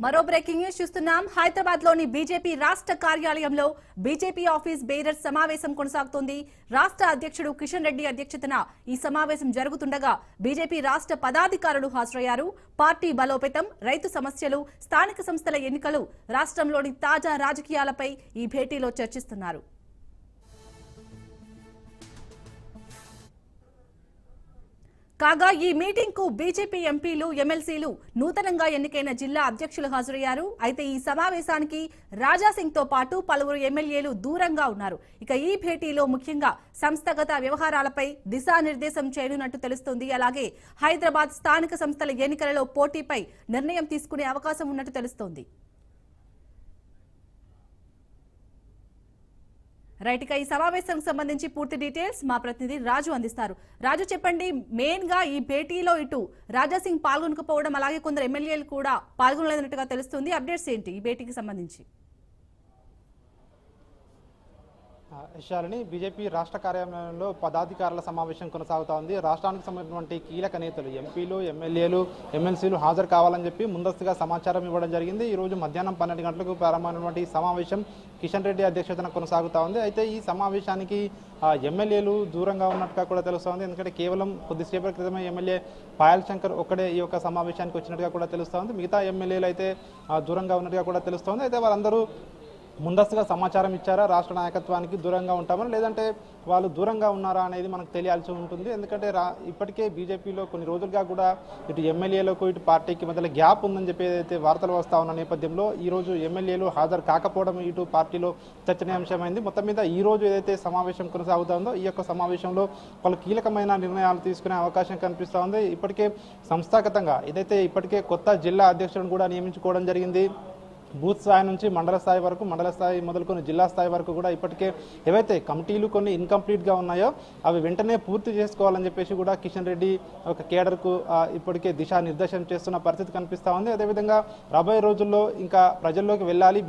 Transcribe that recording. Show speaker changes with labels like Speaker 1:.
Speaker 1: మరో breaking news చూస్తున్నాం. హైదరాబాద్ లోని బీజేపీ రాష్ట్ర కార్యాలయంలో బీజేపీ ఆఫీస్ బేరర్స్ సమావేశం కొనసాగుతోంది. రాష్ట్ర అధ్యక్షుడు కిషన్ రెడ్డి అధ్యక్షతన ఈ సమావేశం జరుగుతుండగా బీజేపీ రాష్ట్ర పదాధికారులు హాజరయ్యారు. పార్టీ బలోపేతం, రైతు సమస్యలు, స్థానిక సంస్థల ఎన్నికలు, రాష్ట్రంలోని తాజా రాజకీయాలపై ఈ భేటీలో చర్చిస్తున్నారు. కాగా ఈ మీటింగ్ కు బీజేపీ ఎంపీలు, ఎమ్మెల్సీలు, నూతనంగా ఎన్నికైన జిల్లా అధ్యక్షులు హాజరయ్యారు. అయితే ఈ సమావేశానికి రాజాసింగ్ తో పాటు పలువురు ఎమ్మెల్యేలు దూరంగా ఉన్నారు. ఇక ఈ భేటీలో ముఖ్యంగా సంస్థాగత వ్యవహారాలపై దిశానిర్దేశం చేయనున్నట్టు తెలుస్తోంది. అలాగే హైదరాబాద్ స్థానిక సంస్థల ఎన్నికలలో పోటీపై నిర్ణయం తీసుకునే అవకాశం ఉన్నట్టు తెలుస్తోంది. రైట్, ఇక ఈ సమావేశానికి సంబంధించి పూర్తి డీటెయిల్స్ మా ప్రతినిధి రాజు అందిస్తారు. రాజు, చెప్పండి, మెయిన్ గా ఈ భేటీలో ఇటు రాజాసింగ్ పాల్గొనకపోవడం, అలాగే కొందరు ఎమ్మెల్యేలు కూడా పాల్గొనలేనట్టుగా తెలుస్తుంది. అప్డేట్స్ ఏంటి ఈ భేటీకి సంబంధించి?
Speaker 2: శాలిని, బీజేపీ రాష్ట్ర కార్యాలయంలో పదాధికారుల సమావేశం కొనసాగుతా ఉంది. రాష్ట్రానికి సంబంధించినటువంటి కీలక నేతలు, ఎంపీలు, ఎమ్మెల్యేలు, ఎమ్మెల్సీలు హాజరు కావాలని చెప్పి ముందస్తుగా సమాచారం ఇవ్వడం జరిగింది. ఈ రోజు మధ్యాహ్నం 12 గంటలకు ప్రారంభమైనటువంటి సమావేశం కిషన్ రెడ్డి అధ్యక్షతన కొనసాగుతా ఉంది. అయితే ఈ సమావేశానికి ఎమ్మెల్యేలు దూరంగా ఉన్నట్టుగా కూడా తెలుస్తోంది. ఎందుకంటే కేవలం కొద్దిసేపటి క్రితమే ఎమ్మెల్యే పాయల్ శంకర్ ఒక్కడే ఈ యొక్క సమావేశానికి వచ్చినట్టుగా కూడా తెలుస్తోంది. మిగతా ఎమ్మెల్యేలు అయితే దూరంగా ఉన్నట్టుగా కూడా తెలుస్తోంది. అయితే వాళ్ళందరూ ముందస్తుగా సమాచారం ఇచ్చారా, రాష్ట్ర నాయకత్వానికి దూరంగా ఉంటామని, లేదంటే వాళ్ళు దూరంగా ఉన్నారా అనేది మనకు తెలియాల్సి ఉంటుంది. ఎందుకంటే ఇప్పటికే బీజేపీలో కొన్ని రోజులుగా కూడా ఇటు ఎమ్మెల్యేలకు ఇటు పార్టీకి మధ్యలో గ్యాప్ ఉందని చెప్పి ఏదైతే వార్తలు వస్తా ఉన్న నేపథ్యంలో ఈరోజు ఎమ్మెల్యేలు హాజరు కాకపోవడం ఇటు పార్టీలో చర్చనీయాంశమైంది. మొత్తం మీద ఈ రోజు ఏదైతే సమావేశం కొనసాగుతుందో ఈ యొక్క సమావేశంలో పలు కీలకమైన నిర్ణయాలు తీసుకునే అవకాశం కనిపిస్తూ ఉంది. ఇప్పటికే సంస్థాగతంగా ఏదైతే ఇప్పటికే కొత్త జిల్లా అధ్యక్షులను కూడా నియమించుకోవడం జరిగింది. బూత్ స్థాయి నుంచి మండల స్థాయి వరకు, మండల స్థాయి మొదలుకొని జిల్లా స్థాయి వరకు కూడా ఇప్పటికే ఏవైతే కమిటీలు కొన్ని ఇన్కంప్లీట్గా ఉన్నాయో అవి వెంటనే పూర్తి చేసుకోవాలని చెప్పేసి కూడా కిషన్ రెడ్డి ఒక కేడర్కు ఇప్పటికే దిశానిర్దేశం చేస్తున్న పరిస్థితి కనిపిస్తూ ఉంది. అదేవిధంగా రాబోయే రోజుల్లో ఇంకా ప్రజల్లోకి వెళ్ళాలి,